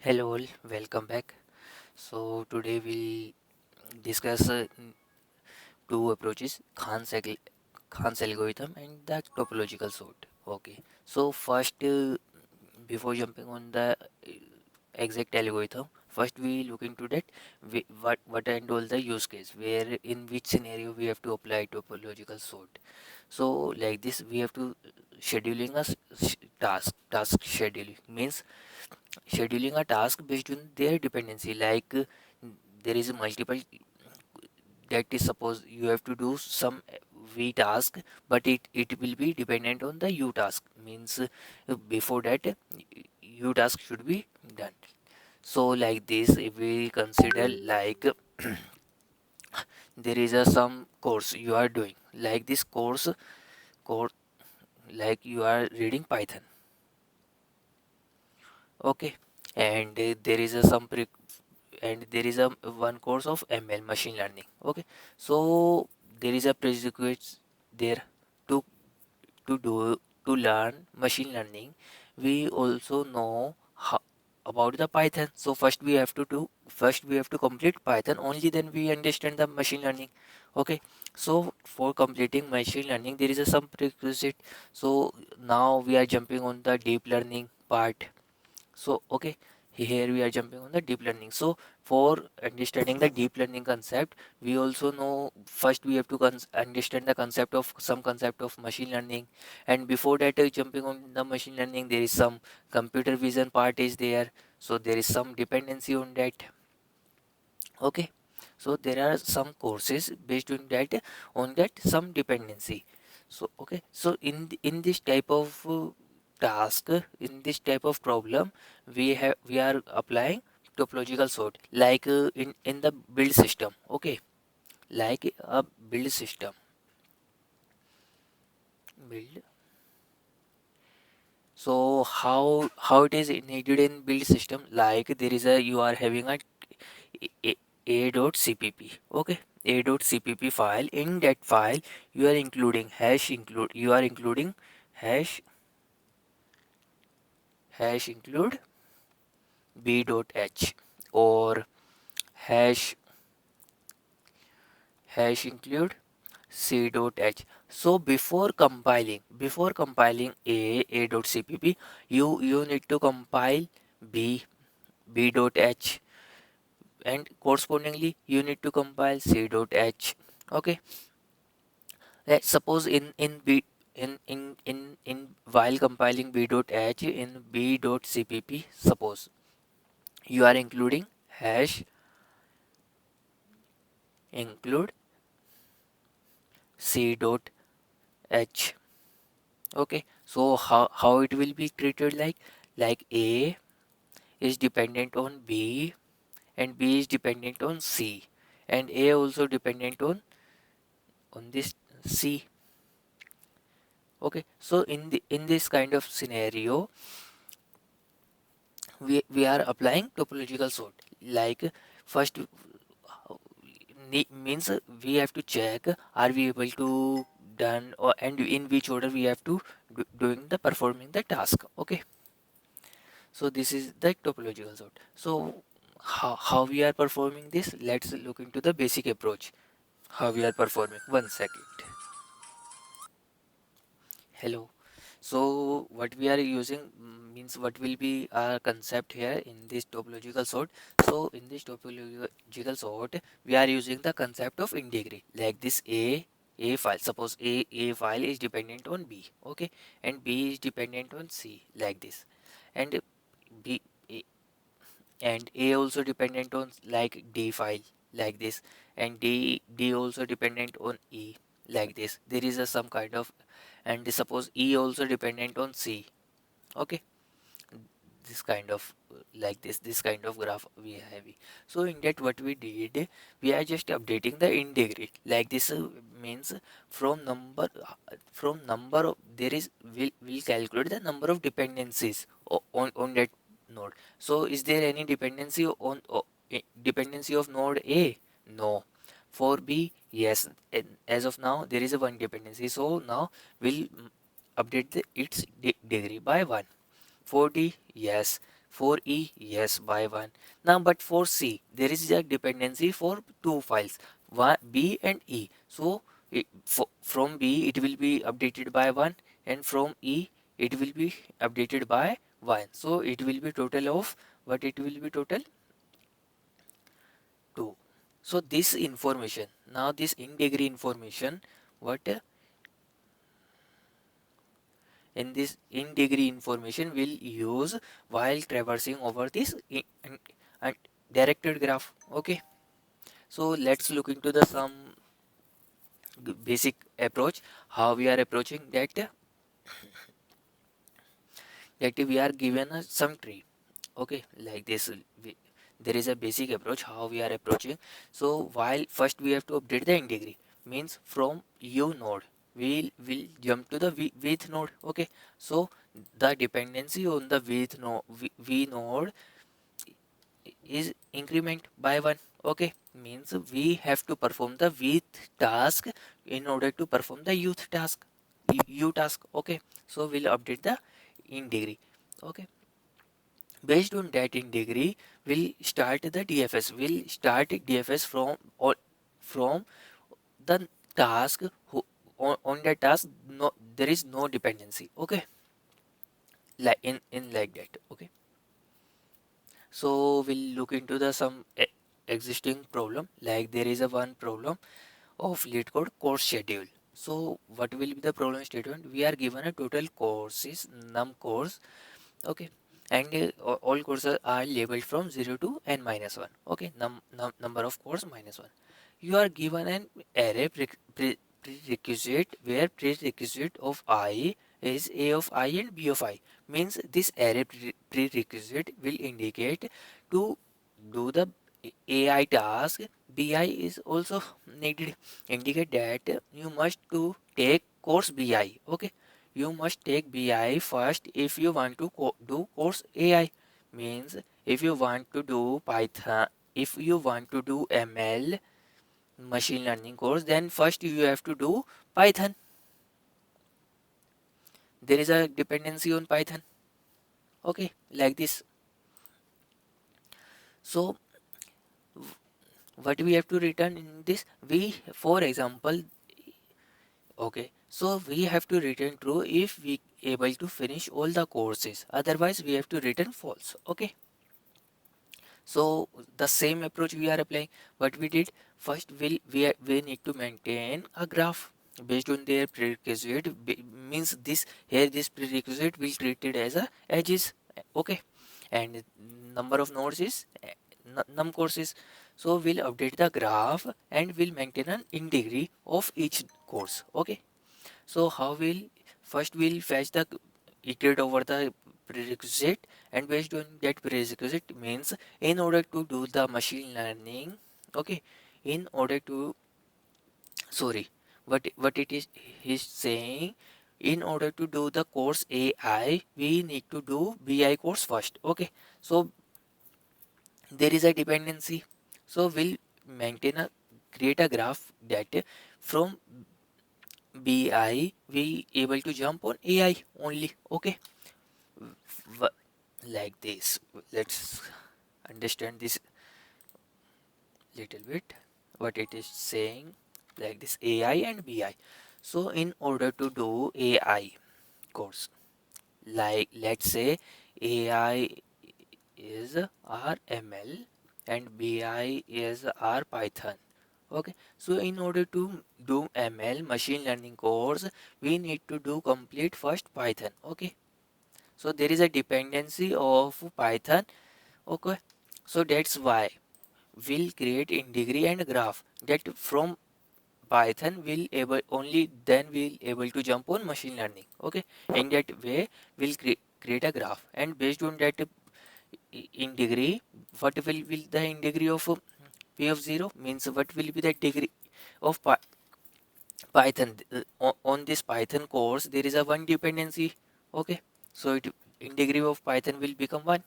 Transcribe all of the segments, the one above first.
Hello all, welcome back. So today we'll discuss two approaches, Khan's algorithm and the topological sort. Okay. So first, before jumping on the exact algorithm, first we look into that what and all the use case where in which scenario we have to apply topological sort. So like this, we have to scheduling a task scheduling means scheduling a task based on their dependency there is a multiple that is suppose you have to do some v task but it will be dependent on the u task means before that u task should be done. So like this, if we consider like there is a some course you are doing like this course like you are reading python. Okay. And there is a some and there is a one course of ML machine learning. Okay, so there is a prerequisite there to do to learn machine learning. We also know how, about the Python. So first we have to complete Python. Only then we understand the machine learning. Okay, so for completing machine learning, there is a some prerequisite. So now we are jumping on the deep learning part. So okay, here we are jumping on the deep learning. So for understanding the deep learning concept, we also know first we have to understand the concept of some concept of machine learning. And before that, jumping on the machine learning, there is some computer vision part is there. So there is some dependency on that. Okay, so there are some courses based on that some dependency. So okay, so in this type of task, in this type of problem, we are applying topological sort in the build system. Okay, like a build system build. So how it is needed in build system, like there is a you are having a, a.cpp. Okay, a.cpp file. In that file you are including hash include b.h or hash include c.h. So before compiling a.cpp, you need to compile b.h, and correspondingly you need to compile c.h. Okay, let's suppose in while compiling b.h in b.cpp, suppose you are including hash include c.h. Okay, so how it will be treated, like a is dependent on b and b is dependent on c and a also dependent on this c. Okay, so in this kind of scenario, we are applying topological sort. Like first means we have to check are we able to done or and in which order we have to doing the performing the task. Okay, so this is the topological sort. So how we are performing this, let's look into the basic approach how we are performing. One second. Hello. So what we are using means what will be our concept here in this topological sort. So in this topological sort, we are using the concept of integrity, like this a file. Suppose a file is dependent on b, okay, and b is dependent on c, like this, and b a, and a also dependent on like d file, like this, and d also dependent on e, like this. There is a some kind of, and suppose e also dependent on c. Okay, this kind of like this kind of graph we are having. So in that what we did, we are just updating the integrity, like this means from number of there is will calculate the number of dependencies on that node. So is there any dependency on dependency of node a? No. For b, yes, and as of now there is a one dependency, so now we'll update its degree by 1. 4D, yes. For E, yes, by 1. Now, but for C, there is a dependency for two files, B and E. So, from B, it will be updated by 1, and from E, it will be updated by 1. So, it will be total of, what it will be total? 2. So, this information, now this in degree information, what in this in degree information will use while traversing over this directed graph. Okay, so let's look into the some basic approach, how we are approaching that, we are given some tree. Okay, like this, there is a basic approach how we are approaching. So while first we have to update the integrity, means from u node will jump to the with node. Okay, so the dependency on the with node v node is increment by 1. Okay, means we have to perform the with task in order to perform the youth task, u task. Okay, so we'll update the in degree. Okay, based on that in degree, we'll start the DFS. We'll start DFS from or from the task on the task. No, there is no dependency. Okay, like in like that. Okay, so we'll look into the some existing problem. Like there is a one problem of lead code course schedule. So what will be the problem statement? We are given a total courses num course. Okay, and all courses are labeled from 0 to n minus 1. Okay, number of course minus 1. You are given an array prerequisite where prerequisite of I is a of I and b of I. Means this array prerequisite will indicate to do the AI task. BI is also needed, indicate that you must to take course BI. Okay, you must take BI first if you want to do course AI. Means if you want to do Python, if you want to do ML machine learning course, then first you have to do Python. There is a dependency on Python. Okay, like this. So what we have to return in this, we for example, okay, so we have to return true if we able to finish all the courses, otherwise we have to return false. Okay, so the same approach we are applying. What we did first, we need to maintain a graph based on their prerequisite. Means this here this prerequisite will treated as a edges. Okay, and number of nodes is num courses. So we'll update the graph and we'll maintain an integrity of each course. Okay, so how will first we'll fetch the iterate over the prerequisite, and based on that prerequisite means in order to do the machine learning. Okay, in order to, sorry, what it is he's saying, in order to do the course AI we need to do BI course first. Okay, so there is a dependency, so we'll maintain a create a graph that from BI we able to jump on AI only. Okay, like this, let's understand this little bit what it is saying, like this AI and BI. So in order to do AI course, like let's say AI is our ML and BI is our Python. Okay, so in order to do ML machine learning course, we need to do complete first Python. Okay, so there is a dependency of Python. Okay, so that's why we'll create integrity and graph that from Python will able only then we'll able to jump on machine learning. Okay, in that way we'll create a graph, and based on that in degree, what will the in degree of p of 0 means what will be the degree of Python. On this Python course there is a one dependency. Okay, so it in degree of Python will become 1,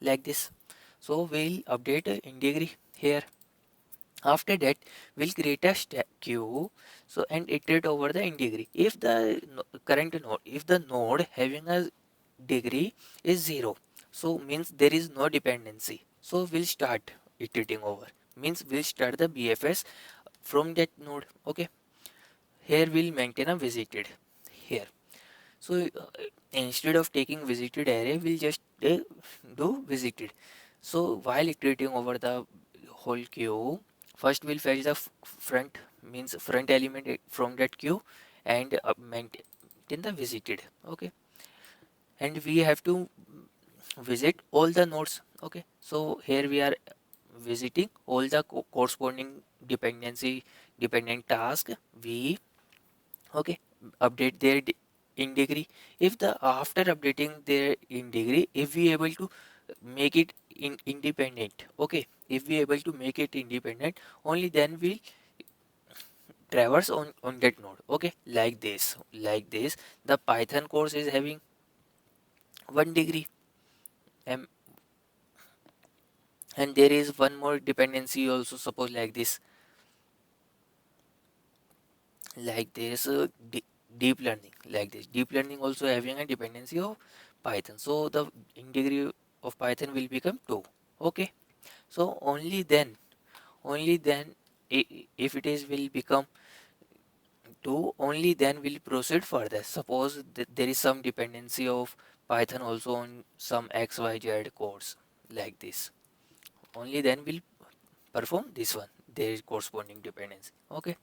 like this. So we'll update in degree here. After that we'll create a queue, so and iterate over the in degree. If the current node, if the node having a degree is 0, So means there is no dependency. So we'll start iterating over. Means we'll start the BFS from that node. Okay. Here we'll maintain a visited. Here. So instead of taking visited array, we'll just do visited. So while iterating over the whole queue, first we'll fetch the front, means front element from that queue, and maintain the visited. Okay. And we have to visit all the nodes. Okay. So here we are visiting all the corresponding dependent task. We, okay, update their in degree. If the after updating their in degree, if we able to make it independent, okay, if we able to make it independent, only then we traverse on that node. Okay, like this the Python course is having 1 degree, and and there is one more dependency also, suppose like this deep learning, like this deep learning also having a dependency of Python. So the integrity of Python will become 2. Okay, so only then if it is will become 2, only then will proceed further. Suppose there is some dependency of Python also on some XYZ codes, like this, only then will perform this one, there is corresponding dependency. Okay,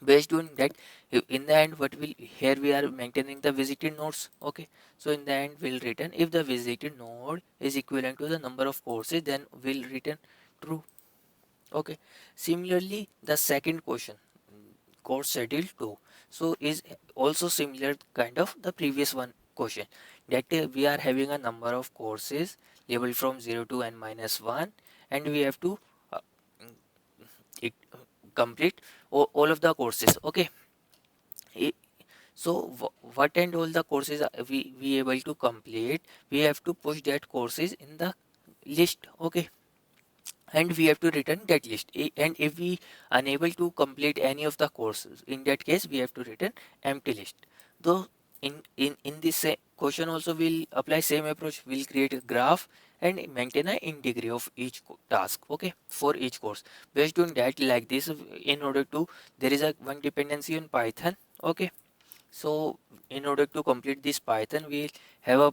based on that, in the end what will, here we are maintaining the visited nodes. Okay, so in the end we'll return if the visited node is equivalent to the number of courses, then we'll return true. Okay, similarly the second question, course schedule 2, so is also similar kind of the previous one question, that we are having a number of courses labeled from 0 to n minus 1, and we have to uh, it, complete all of the courses. Okay, so what and all the courses we able to complete, we have to push that courses in the list. Okay, and we have to return that list. And if we unable to complete any of the courses, in that case we have to return empty list. Though in this question also we'll apply same approach, we'll create a graph and maintain a in degree of each task. Okay, for each course, based on that, like this, in order to, there is a one dependency on Python. Okay, so in order to complete this Python, we have a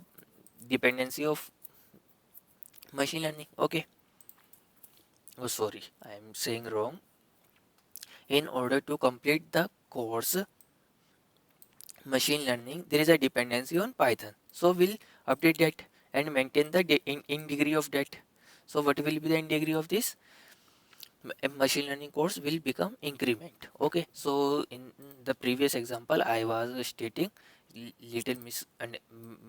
dependency of machine learning. Okay, oh sorry, I am saying wrong. In order to complete the course machine learning, there is a dependency on Python. So we'll update that and maintain the in degree of that. So what will be the in degree of this? Machine learning course will become increment. Okay, so in the previous example I was stating little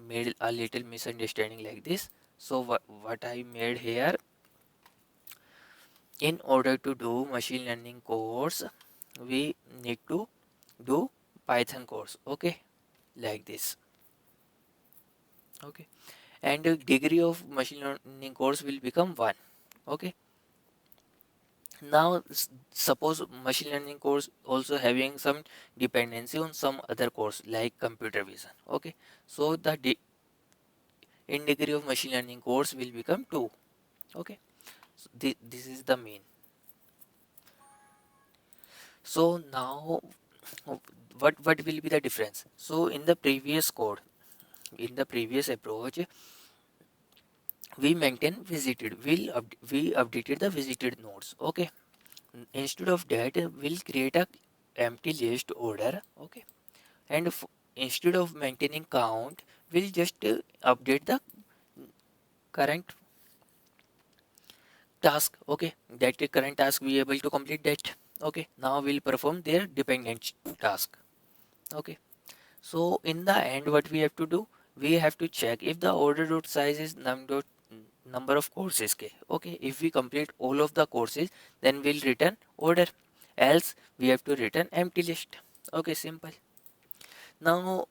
made a little misunderstanding like this. So what I made here, in order to do machine learning course, we need to do Python course. Okay, like this. Okay, and the degree of machine learning course will become 1. Okay, now suppose machine learning course also having some dependency on some other course like computer vision. Okay, so the in degree of machine learning course will become 2. Okay, so this is the main. So now what will be the difference? So in the previous code, in the previous approach, we maintain visited, we updated the visited nodes. Okay, instead of that, we'll create a empty list order. Okay, and instead of maintaining count, we'll just update the current task. Okay, that current task we able to complete that. Okay, now we'll perform their dependent task. Okay, so in the end what we have to do, we have to check if the order dot size is number of courses k. Okay, if we complete all of the courses, then we'll return order, else we have to return empty list. Okay, simple. Now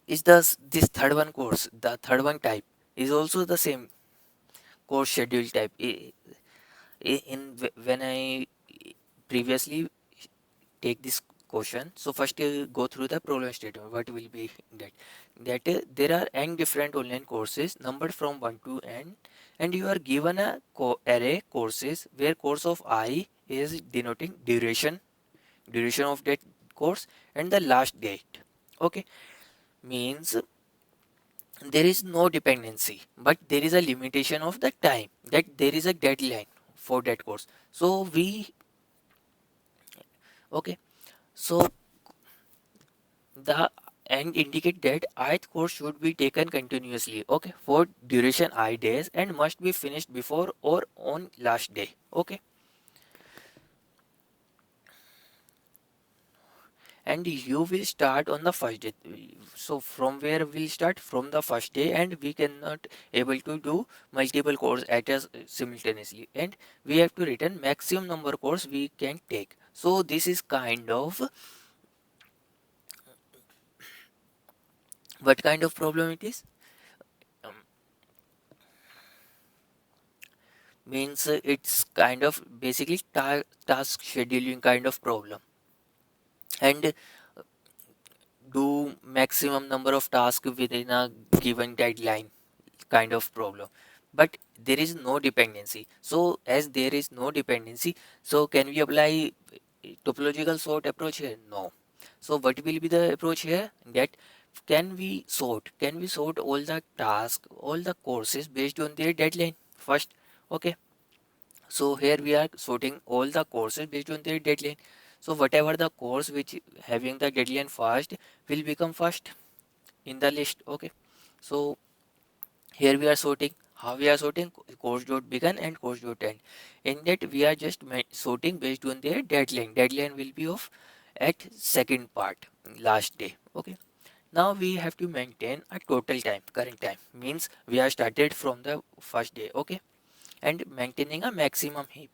is this third one course, the third one type is also the same course schedule type. When I previously take this question. So first go through the problem statement. What will be that there are n different online courses numbered from 1 to n, and you are given a array courses where course of I is denoting duration of that course and the last date. Okay, means there is no dependency, but there is a limitation of the time, that there is a deadline for that course. So we okay, so the and indicate that ith course should be taken continuously, okay, for duration I days and must be finished before or on last day. Okay, and you will start on the first day. So from where we'll start? From the first day, and we cannot able to do multiple course at us simultaneously, and we have to return maximum number course we can take. So this is kind of what kind of problem it is. Um, means it's kind of basically task scheduling kind of problem, and do maximum number of tasks within a given deadline kind of problem. But there is no dependency. So as there is no dependency, so can we apply topological sort approach here? No. So what will be the approach here? That can we sort all the tasks, all the courses based on their deadline first. Okay, so here we are sorting all the courses based on their deadline. So whatever the course which having the deadline first will become first in the list. Okay, so here we are sorting. How we are sorting? Course dot begin and course dot end. In that we are just sorting based on their deadline. Deadline will be of at second part, last day. Okay, now we have to maintain a total time. Current time means we are started from the first day. Okay, and maintaining a maximum heap,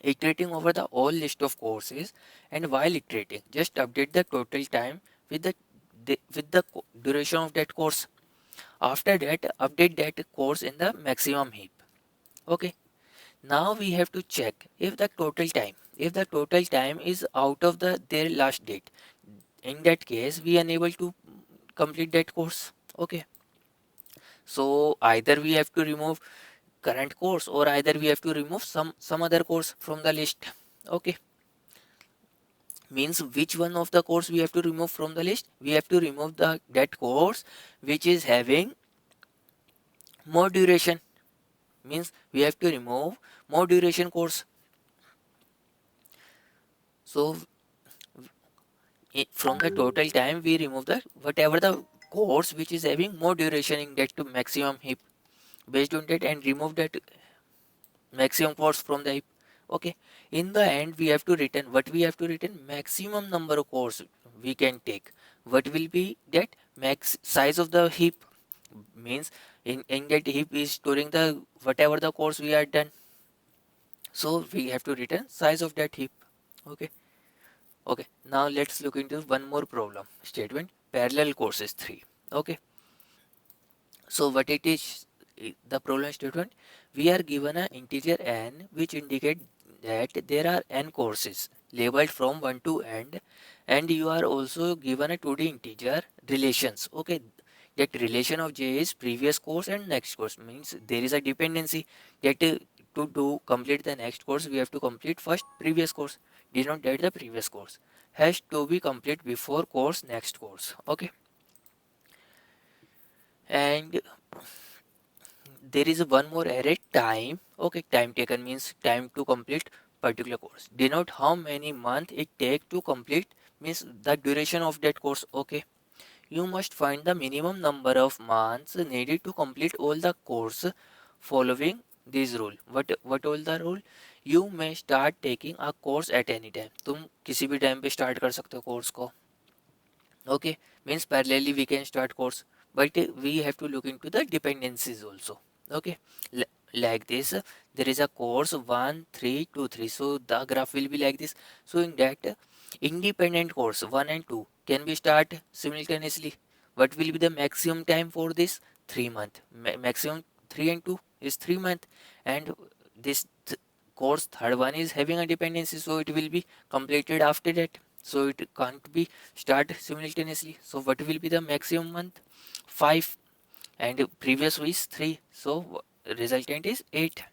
iterating over the all list of courses, and while iterating just update the total time with the duration of that course. After that update that course in the maximum heap. Okay, now we have to check if the total time is out of their last date. In that case we unable to complete that course. Okay, so either we have to remove current course, or either we have to remove some other course from the list. Okay, means which one of the course we have to remove from the list? We have to remove the that course which is having more duration. Means we have to remove more duration course. So from the total time we remove the whatever the course which is having more duration in that to maximum heap, based on that, and remove that maximum course from the heap. Okay, in the end we have to return what we have to return maximum number of course we can take. What will be that max size of the heap? Means in that heap is storing the whatever the course we are done. So we have to return size of that heap. Okay, okay, now let's look into one more problem statement, parallel courses 3. Okay, so what it is, the problem statement, we are given an integer n which indicate that there are n courses labeled from 1 to end, and you are also given a 2D integer relations. Okay, that relation of j is previous course and next course, means there is a dependency that to do complete the next course we have to complete first previous course. Denote that the previous course has to be complete before course next course. Okay, and there is one more array time. Okay, time taken means time to complete particular course. Denote how many month it take to complete, means the duration of that course. Okay, you must find the minimum number of months needed to complete all the course following this rule. What all the rule? You may start taking a course at any time. तुम किसी भी time पे start कर सकते हो course को. Okay, means parallelly we can start course, but we have to look into the dependencies also. Okay, like this, there is a course 1 3 2 3, so the graph will be like this. So in that independent course 1 and 2 can be start simultaneously. What will be the maximum time for this? 3 month. Maximum 3 and 2 is 3 month, and this course third one is having a dependency, so it will be completed after that. so it can't be start simultaneously. So what will be the maximum month? 5, and previous is 3, so resultant is 8.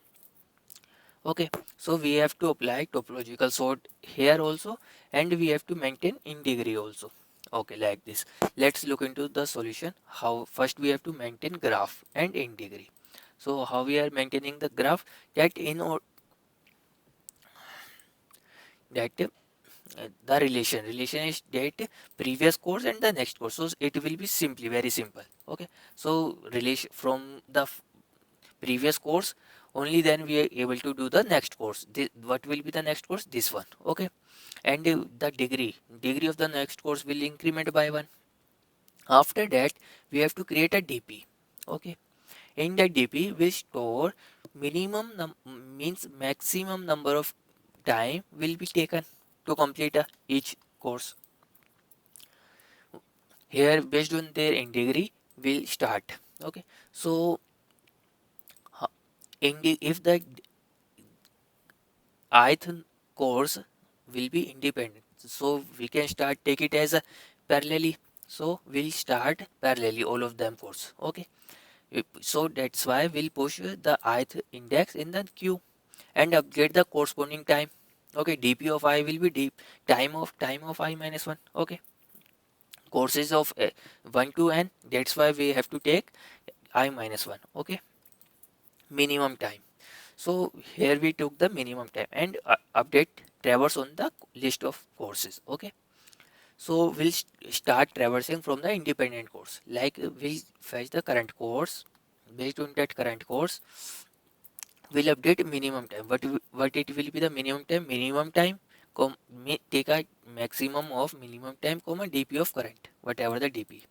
Okay, so we have to apply topological sort here also, and we have to maintain in degree also. Okay, like this. Let's look into the solution. How first we have to maintain graph and in degree. So how we are maintaining the graph? That in or that the relation is that previous course and the next course, so it will be simply very simple. Okay, so relation from the previous course, only then we are able to do the next course. What will be the next course? This one. Okay, and the degree of the next course will increment by 1. After that we have to create a dp. Okay, in the dp we store minimum means maximum number of time will be taken to complete each course. Here based on their in degree will start. Okay, so if the ith course will be independent, so we can start take it as a parallelly. So we'll start parallelly all of them course. Okay, so that's why we'll push the ith index in the queue and update the corresponding time. Okay, dp of I will be deep time of I minus 1. Okay, courses of 1 to n, that's why we have to take I minus 1. Okay, minimum time. So here we took the minimum time and update traverse on the list of courses. Okay, so we'll start traversing from the independent course. Like we'll fetch the current course. Based on that current course, we'll update minimum time. What it will be the minimum time? Minimum time take a maximum of minimum time comma dp of current, whatever the dp.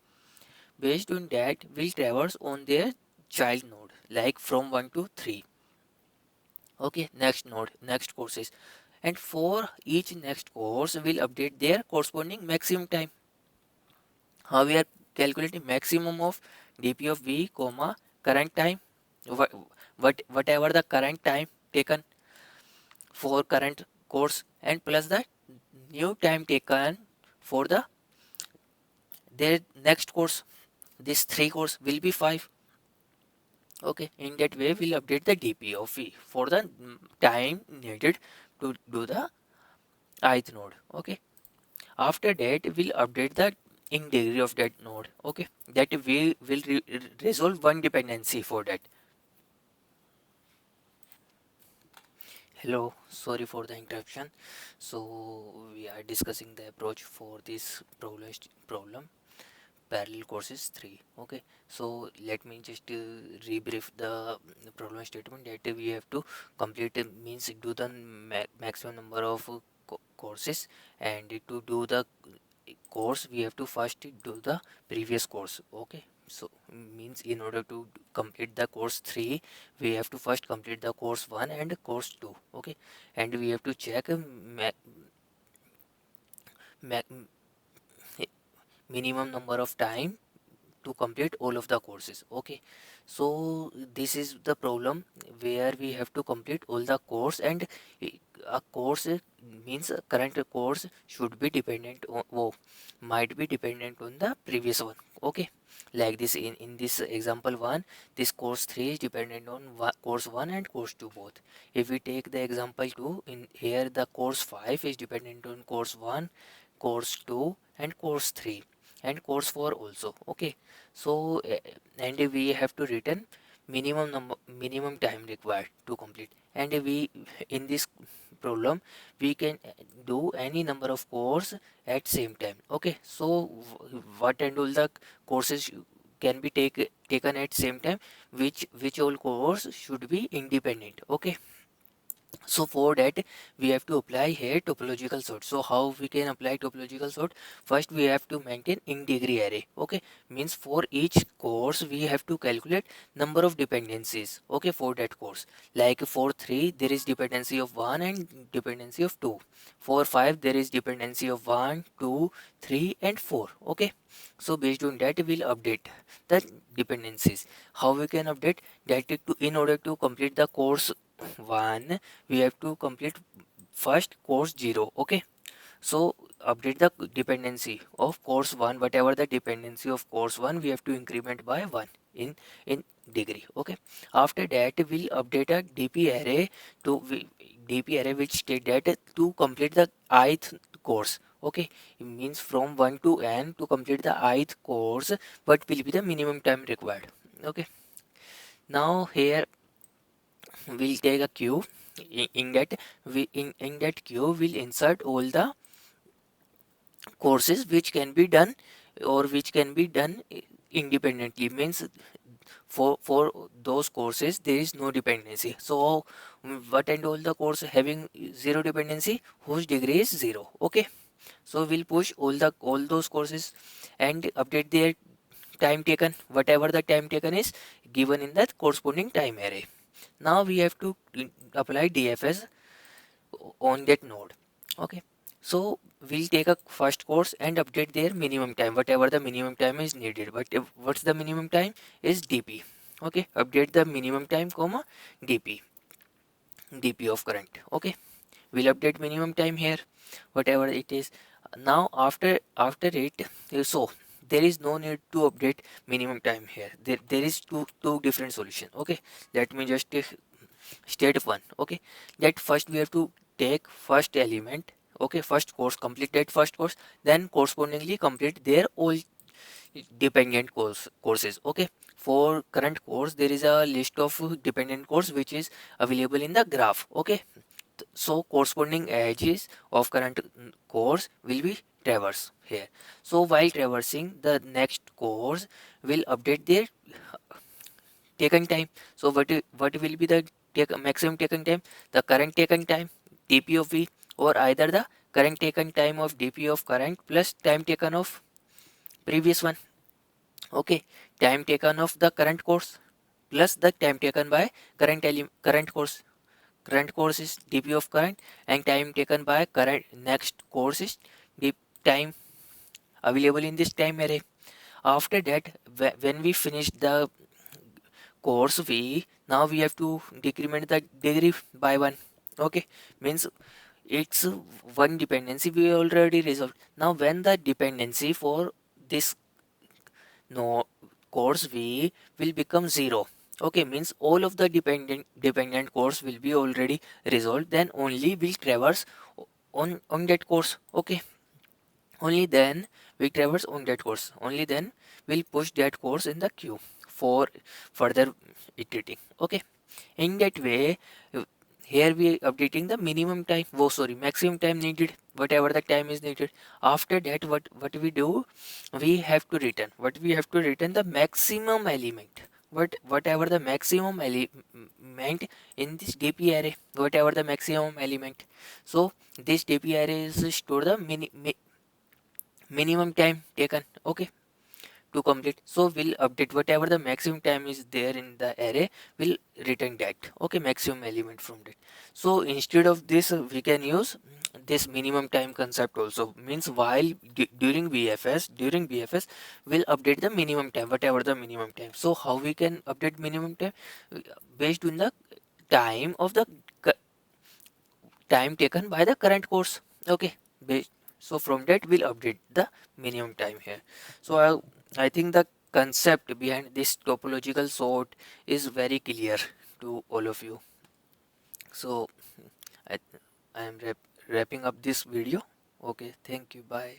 Based on that, we'll traverse on their child node, like from 1 to 3. Okay, next node, next courses, and for each next course we'll update their corresponding maximum time. How we are calculating maximum of dp of v comma current time, whatever the current time taken for current course, and plus the new time taken for the their next course. This 3 course will be 5. Okay, in that way we'll update the dp of v for the time needed to do the ith node. Okay, after that we'll update the in degree of that node. Okay, that we will resolve one dependency for that. Hello, sorry for the interruption. So we are discussing the approach for this problem parallel courses 3. Okay, so let me just rebrief the problem statement that we have to complete means do the maximum number of courses, and to do the course we have to first do the previous course. Okay, so means in order to complete the course 3 we have to first complete the course 1 and course 2. Okay, and we have to check minimum number of time to complete all of the courses. Okay, so this is the problem where we have to complete all the course, and a course means a current course should be dependent on might be dependent on the previous one. Okay, like this in this example 1, this course 3 is dependent on course 1 and course 2 both. If we take the example 2, in here the course 5 is dependent on course 1, course 2 and course 3 and course 4 also. Okay, so and we have to return minimum time required to complete, and we in this problem we can do any number of course at same time. Okay, so what and all the courses can be taken at same time, which all course should be independent. Okay, so for that we have to apply here topological sort. So how we can apply topological sort? First we have to maintain in degree array. Okay, means for each course we have to calculate number of dependencies. Okay, for that course, like for 3 there is dependency of 1 and dependency of 2. For 5 there is dependency of 1, 2, 3 and 4. Okay, so based on that we'll update the dependencies. How we can update that? In order to complete the course 1 we have to complete first course 0. Okay, so update the dependency of course 1, whatever the dependency of course 1, we have to increment by 1 in degree. Okay, after that we'll update a dp array to dp array which state that to complete the ith course. Okay, it means from 1 to n to complete the ith course, what will be the minimum time required. Okay, now here we'll take a queue. In that in that queue we'll insert all the courses which can be done or which can be done independently. Means for those courses there is no dependency. So what and all the course having zero dependency whose degree is 0. Okay, so we'll push all those courses and update their time taken, whatever the time taken is given in that corresponding time array. Now we have to apply DFS on that node. Okay, so we'll take a first course and update their minimum time, whatever the minimum time is needed. But what's the minimum time is dp. Okay, update the minimum time comma dp of current. Okay, we'll update minimum time here, whatever it is. Now after it, so there is no need to update minimum time here. There is two different solution. Okay, let me just take state one. Okay, that first we have to take first element. Okay, first course, complete that first course, then correspondingly complete their all dependent courses. Okay, for current course there is a list of dependent course which is available in the graph. Okay, so corresponding edges of current course will be traverse here. So while traversing the next course will update their taken time. So what will be the maximum taken time? The current taken time dp of v, or either the current taken time of dp of current plus time taken of previous one. Okay, time taken of the current course plus the time taken by current course. Current course is dp of current and time taken by current next course is the time available in this time array. After that, when we finish the course v, now we have to decrement the degree by 1. Okay, means it's one dependency we already resolved. Now when the dependency for this no course v will become 0. Okay, means all of the dependent course will be already resolved, then only we'll traverse on that course. Okay, only then we traverse on that course, only then we'll push that course in the queue for further iterating. Okay, in that way, here we are updating the minimum time, maximum time needed, whatever the time is needed. After that, what we do, we have to return the maximum element, whatever the maximum element in this dp array, whatever the maximum element. So this dp array is store the minimum time taken. Okay, to complete. So we'll update whatever the maximum time is there in the array, we'll return that. Okay, maximum element from that. So instead of this, we can use this minimum time concept also. Means while during bfs we'll update the minimum time, whatever the minimum time. So how we can update minimum time? Based on the time of the time taken by the current course. Okay, so from that we'll update the minimum time here. So I think the concept behind this topological sort is very clear to all of you. So I am wrapping up this video. Okay, thank you, bye.